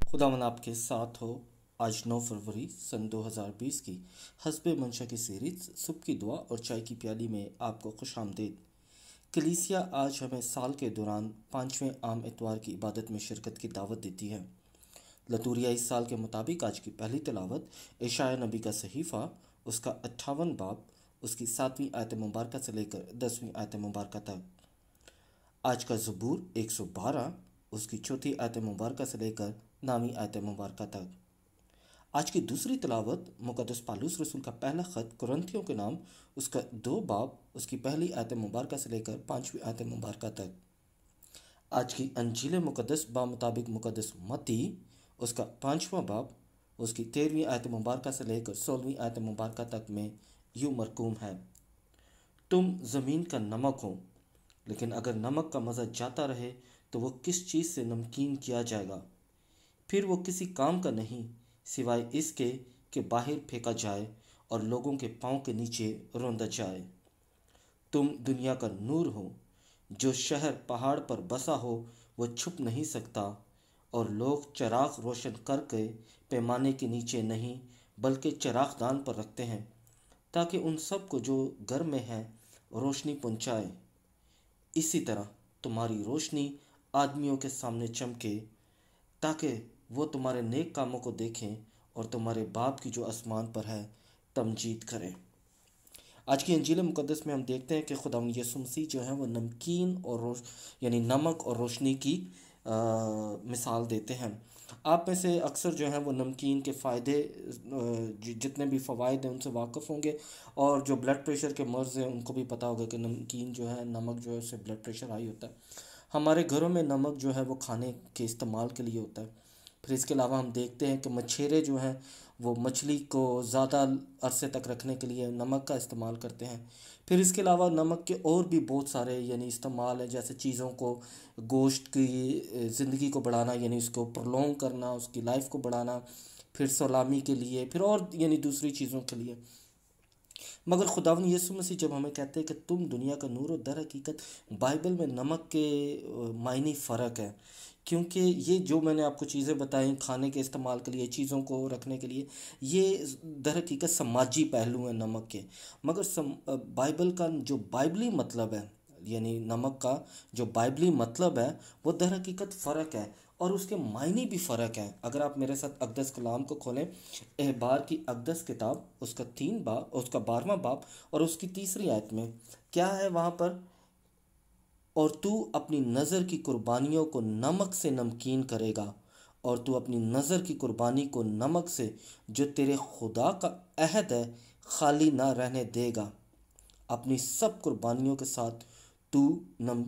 खुदावन आपके साथ हो। आज 9 फरवरी सन 2020 की हस्बे मंशा की सीरीज सुबह की दुआ और चाय की प्याली में आपको खुश आमदीद। कलीसिया आज हमें साल के दौरान 5वें आम इतवार की इबादत में शिरकत की दावत देती है। लतूरिया इस साल के मुताबिक आज की पहली तिलावत इशाया नबी का सहीफ़ा उसका 58 बाब उसकी 7वीं आयत मुबारक से लेकर 10वीं आयत मुबारक तक। आज का ज़बूर 112 उसकी चौथी आयत मुबारक से लेकर 9वीं आयत मुबारक तक। आज की दूसरी तिलावत मुक़द्दस पालूस रसूल का पहला ख़त कुरिन्थियों के नाम उसका 2 बाब उसकी पहली आयत मुबारक से लेकर 5वीं आयत मुबारक तक। आज की अंजील मुक़द्दस मुताबिक मुक़द्दस मत्ती उसका 5वां बाब उसकी 13वीं आयत मुबारक से लेकर 16वीं आयत मुबारक तक में यूँ मरकूम है, तुम ज़मीन का नमक हो, लेकिन अगर नमक का मज़ा जाता रहे तो वो किस चीज़ से नमकीन किया जाएगा। फिर वो किसी काम का नहीं सिवाय इसके कि बाहर फेंका जाए और लोगों के पाँव के नीचे रौंदा जाए। तुम दुनिया का नूर हो। जो शहर पहाड़ पर बसा हो वो छुप नहीं सकता, और लोग चिराग रोशन करके पैमाने के नीचे नहीं बल्कि चिरागदान पर रखते हैं, ताकि उन सब को जो घर में है रोशनी पहुंचाए। इसी तरह तुम्हारी रोशनी आदमियों के सामने चमके, ताकि वो तुम्हारे नेक कामों को देखें और तुम्हारे बाप की जो आसमान पर है तमजीद करें। आज की अंजील मुक़द्दस में हम देखते हैं कि खुदावंद यीशु मसीह जो है वो नमकीन और यानी नमक और रोशनी की मिसाल देते हैं। आप में से अक्सर जो है वो नमकीन के फ़ायदे जितने भी फ़वाइद हैं उनसे वाकिफ़ होंगे, और जो ब्लड प्रेशर के मर्ज़ हैं उनको भी पता होगा कि नमकीन जो है, नमक जो है, उससे ब्लड प्रेशर हाई होता है। हमारे घरों में नमक जो है वो खाने के इस्तेमाल के लिए होता है। फिर इसके अलावा हम देखते हैं कि मछेरे जो हैं वो मछली को ज़्यादा अरसे तक रखने के लिए नमक का इस्तेमाल करते हैं। फिर इसके अलावा नमक के और भी बहुत सारे यानी इस्तेमाल हैं, जैसे चीज़ों को, गोश्त की ज़िंदगी को बढ़ाना यानी उसको प्रोलॉन्ग करना, उसकी लाइफ को बढ़ाना, फिर सलामी के लिए, फिर और यानी दूसरी चीज़ों के लिए। मगर खुदावंद यीशु मसीह जब हमें कहते हैं कि तुम दुनिया का नूर हो, दर हकीकत बाइबल में नमक के मायने फ़र्क है। क्योंकि ये जो मैंने आपको चीज़ें बताई खाने के इस्तेमाल के लिए, चीज़ों को रखने के लिए, ये दर हकीकत समाजी पहलू हैं नमक के। मगर बाइबल का जो बाइबली मतलब है, यानी नमक का जो बाइबली मतलब है, वो दर हकीकत फ़र्क है और उसके मायने भी फ़र्क हैं। अगर आप मेरे साथ अक़दस कलाम को खोलें, एहबार की अक़दस किताब उसका 3 बाब उसका 12वां बाब और उसकी तीसरी आयत में क्या है वहाँ पर, और तू अपनी नज़र की कुर्बानियों को नमक से नमकीन करेगा, और तू अपनी नज़र की कुर्बानी को नमक से जो तेरे खुदा का अहद है खाली ना रहने देगा। अपनी सब कुर्बानियों के साथ तू नम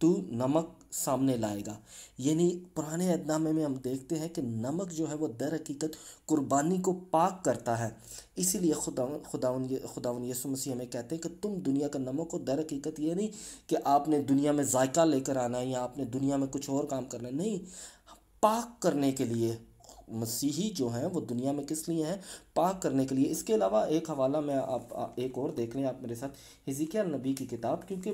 तू नमक सामने लाएगा। यानी पुराने अहदनामे में हम देखते हैं कि नमक जो है वो दर हकीकत कुर्बानी को पाक करता है। इसीलिए खुदावन यीशु मसीह हमें कहते हैं कि तुम दुनिया का नमक हो। दर हकीकत ये नहीं कि आपने दुनिया में जायका लेकर आना है या आपने दुनिया में कुछ और काम करना है, नहीं, पाक करने के लिए। मसीही जो हैं वो दुनिया में किस लिए हैं? पाक करने के लिए। इसके अलावा एक हवाला मैं एक और देख लें आप मेरे साथ, हिजकिय्याह नबी की किताब, क्योंकि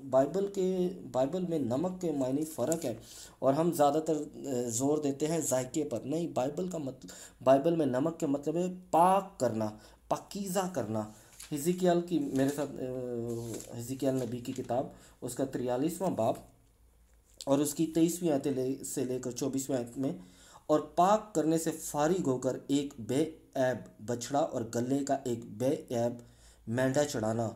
बाइबल में नमक के मायने फ़र्क है और हम ज़्यादातर ज़ोर देते हैं जायके पर। नहीं, बाइबल में नमक के मतलब है पाक करना, पाकीज़ा करना। हिजकिय्याह की मेरे साथ हिजकिय्याह नबी की किताब उसका 43वां बाब और उसकी 23वीं आयत से लेकर 24वीं आयत में, और पाक करने से फारिग होकर एक बेऐब बछड़ा और गले का एक बेऐब मेंढा चढ़ाना,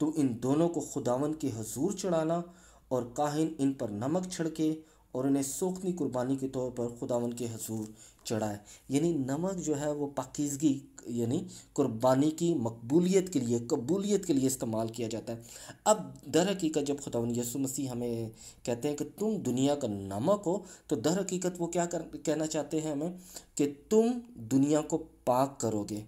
तो इन दोनों को खुदावन के हजूर चढ़ाना, और काहिन इन पर नमक छिड़के और इन्हें सोखनी कुर्बानी के तौर पर खुदावन के हजूर चढ़ाए। यानी नमक जो है वो पाकीज़गी यानी कुर्बानी की मकबूलियत के लिए, कबूलियत के लिए इस्तेमाल किया जाता है। अब दर हकीकत जब खुदावंद यीशु मसीह हमें कहते हैं कि तुम दुनिया का नमक हो, तो दर हकीकत वो क्या कहना चाहते हैं हमें, कि तुम दुनिया को पाक करोगे,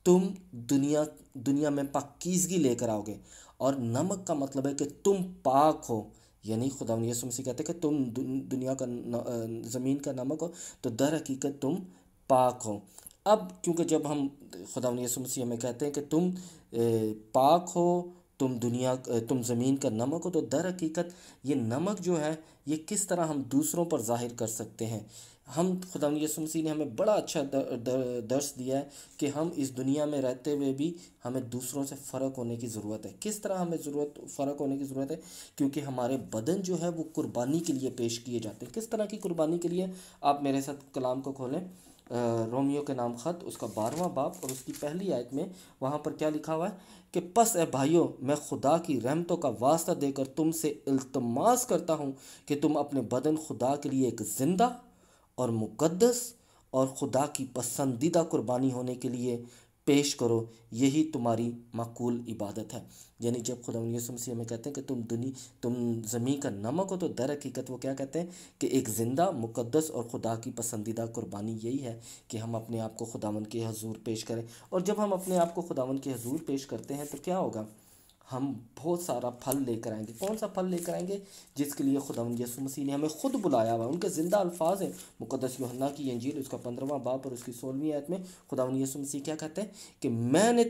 तुम दुनिया में पाकीज़गी लेकर आओगे। और नमक का मतलब है कि तुम पाक हो। यानी खुदावंद यीशु मसीह कहते हैं कि तुम दुनिया का ज़मीन का नमक हो, तो दर हकीकत तुम पाक हो। अब क्योंकि जब हम खुदावंद यीशु मसीह हमें कहते हैं कि तुम पाक हो, तुम ज़मीन का नमक हो, तो दर हकीकत ये नमक जो है ये किस तरह हम दूसरों पर ज़ाहिर कर सकते हैं। हम खुदावंद यीशु मसीह ने हमें बड़ा अच्छा दर्श दिया है कि हम इस दुनिया में रहते हुए भी हमें दूसरों से फ़र्क होने की ज़रूरत है। किस तरह हमें फ़र्क होने की ज़रूरत है? क्योंकि हमारे बदन जो है वो कुर्बानी के लिए पेश किए जाते हैं। किस तरह की कुर्बानी के लिए? आप मेरे साथ कलाम को खोलें, रोमियो के नाम ख़त उसका 12वां बाब और उसकी पहली आयत में वहाँ पर क्या लिखा हुआ है कि बस ए भाइयों, मैं खुदा की रहमतों का वास्ता देकर तुमसे इल्तमास करता हूँ कि तुम अपने बदन खुदा के लिए एक जिंदा और मुकद्दस और खुदा की पसंदीदा कुर्बानी होने के लिए पेश करो, यही तुम्हारी माकूल इबादत है। यानी जब खुदा यीशु मसीह हमें कहते हैं कि तुम ज़मीन का नमक हो, तो दर हकीकत वो क्या कहते हैं कि एक ज़िंदा, मुकद्दस और खुदा की पसंदीदा कुर्बानी यही है कि हम अपने आप को खुदावंद के हजूर पेश करें। और जब हम अपने आप को खुदावंद के हजूर पेश करते हैं तो क्या होगा? हम बहुत सारा फल लेकर आएंगे। कौन सा फल लेकर आएंगे? जिसके लिए खुदावंद यीशु मसीह ने हमें खुद बुलाया हुआ। उनके ज़िंदा अल्फाज हैं मुकद्दस यूहन्ना की इंजील उसका 15वां बाब और उसकी 16वीं आयत में खुदावंद यीशु मसीह क्या कहते हैं कि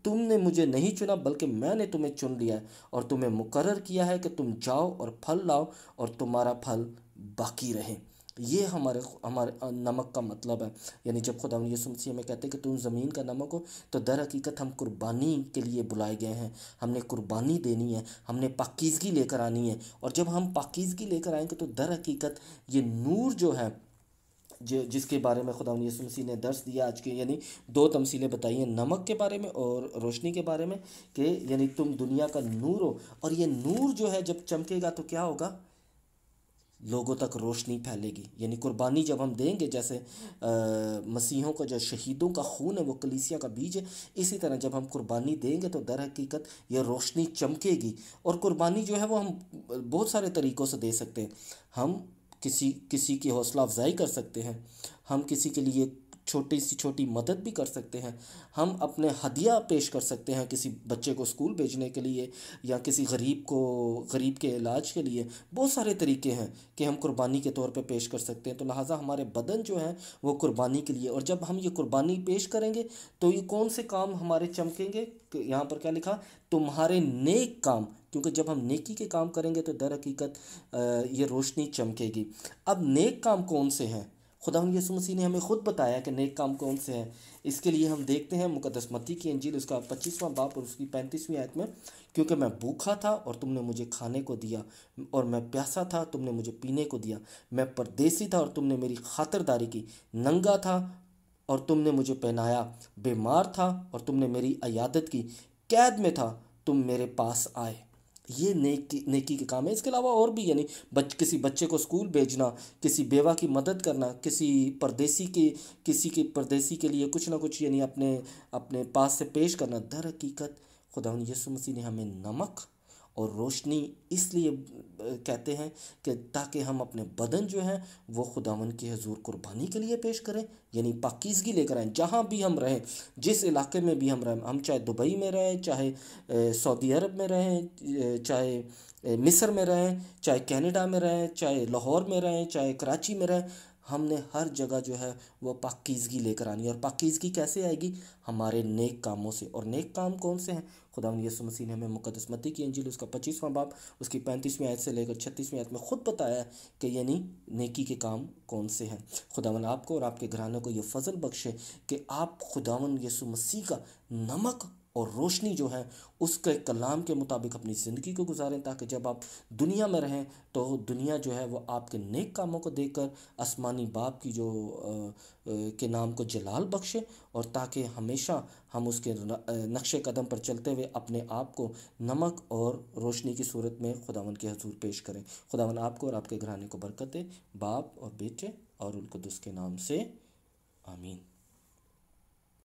तुमने मुझे नहीं चुना, बल्कि मैंने तुम्हें चुन लिया है और तुम्हें मुकर्रर किया है कि तुम जाओ और फल लाओ और तुम्हारा फल बाकी रहे। ये हमारे हमारे नमक का मतलब है। यानी जब खुदा यीशु मसीह हमें कहते हैं कि तुम ज़मीन का नमक हो, तो दर हकीकत हम कुर्बानी के लिए बुलाए गए हैं। हमने कुर्बानी देनी है, हमने पाकीज़गी लेकर आनी है। और जब हम पाकीज़गी लेकर आएंगे तो दर हकीकत ये नूर जो है, जिसके बारे में खुदा यीशु मसीह ने दर्श दिया आज के, यानी दो तमसीलें बताई हैं, नमक के बारे में और रोशनी के बारे में, कि यानी तुम दुनिया का नूर हो। और ये नूर जो है जब चमकेगा तो क्या होगा? लोगों तक रोशनी फैलेगी। यानी कुर्बानी जब हम देंगे, जैसे मसीहों का जो शहीदों का खून है वो कलीसिया का बीज है, इसी तरह जब हम कुर्बानी देंगे तो दर हकीकत ये रोशनी चमकेगी। और कुर्बानी जो है वो हम बहुत सारे तरीक़ों से दे सकते हैं। हम किसी किसी की हौसला अफजाई कर सकते हैं, हम किसी के लिए छोटी सी छोटी मदद भी कर सकते हैं, हम अपने हदिया पेश कर सकते हैं किसी बच्चे को स्कूल भेजने के लिए या किसी गरीब के इलाज के लिए। बहुत सारे तरीके हैं कि हम कुर्बानी के तौर पे पेश कर सकते हैं। तो लिहाजा हमारे बदन जो है वो कुर्बानी के लिए, और जब हम ये कुर्बानी पेश करेंगे तो ये कौन से काम हमारे चमकेंगे? यहाँ पर क्या लिखा? तुम्हारे नेक काम। क्योंकि जब हम नेकी के काम करेंगे तो दर हकीकत ये रोशनी चमकेगी। अब नेक काम कौन से हैं? खुदावंद यीशु मसीह ने हमें खुद बताया कि नेक काम कौन से हैं। इसके लिए हम देखते हैं मुकद्दस मत्ती की इंजील उसका 25वां बाब और उसकी 35वीं आयत में, क्योंकि मैं भूखा था और तुमने मुझे खाने को दिया, और मैं प्यासा था तुमने मुझे पीने को दिया, मैं परदेसी था और तुमने मेरी खातिरदारी की, नंगा था और तुमने मुझे पहनाया, बीमार था और तुमने मेरी अयादत की, कैद में था तुम मेरे पास आए। ये नेकी के काम है। इसके अलावा और भी, यानी किसी बच्चे को स्कूल भेजना, किसी बेवा की मदद करना, किसी के परदेसी के लिए कुछ ना कुछ यानी अपने अपने पास से पेश करना। दर हकीकत खुदावंद यीशु मसीह ने हमें नमक और रोशनी इसलिए कहते हैं कि ताकि हम अपने बदन जो है वो खुदावंद के हजूर कुर्बानी के लिए पेश करें, यानी पाकीज़गी लेकर आएँ। जहाँ भी हम रहें, जिस इलाके में भी हम रहें, हम चाहे दुबई में रहें, चाहे सऊदी अरब में रहें, चाहे मिस्र में रहें, चाहे कनाडा में रहें, चाहे लाहौर में रहें, चाहे कराची में रहें, हमने हर जगह जो है वो पाकीज़गी लेकर आनी है। और पाकीज़गी कैसे आएगी? हमारे नेक कामों से। और नेक काम कौन से हैं? खुदावंद यीशु मसीह ने हमें मुकद्दस मत्ती की इंजील उसका 25वां बाब उसकी 35वीं आयत से लेकर 36वीं आयत में खुद बताया है कि यानी नेकी के काम कौन से हैं। खुदावंद आपको और आपके घराने को ये फजल बख्शे कि आप खुदावंद यीशु मसीह का नमक और रोशनी जो है उसके कलाम के मुताबिक अपनी ज़िंदगी को गुजारें, ताकि जब आप दुनिया में रहें तो दुनिया जो है वो आपके नेक कामों को देखकर आसमानी बाप की के नाम को जलाल बख्शे, और ताकि हमेशा हम उसके नक्शे कदम पर चलते हुए अपने आप को नमक और रोशनी की सूरत में खुदावंद के हजूर पेश करें। खुदावंद आपको और आपके घराने को बरकत दे, बाप और बेटे और उनको दुस के नाम से, आमीन।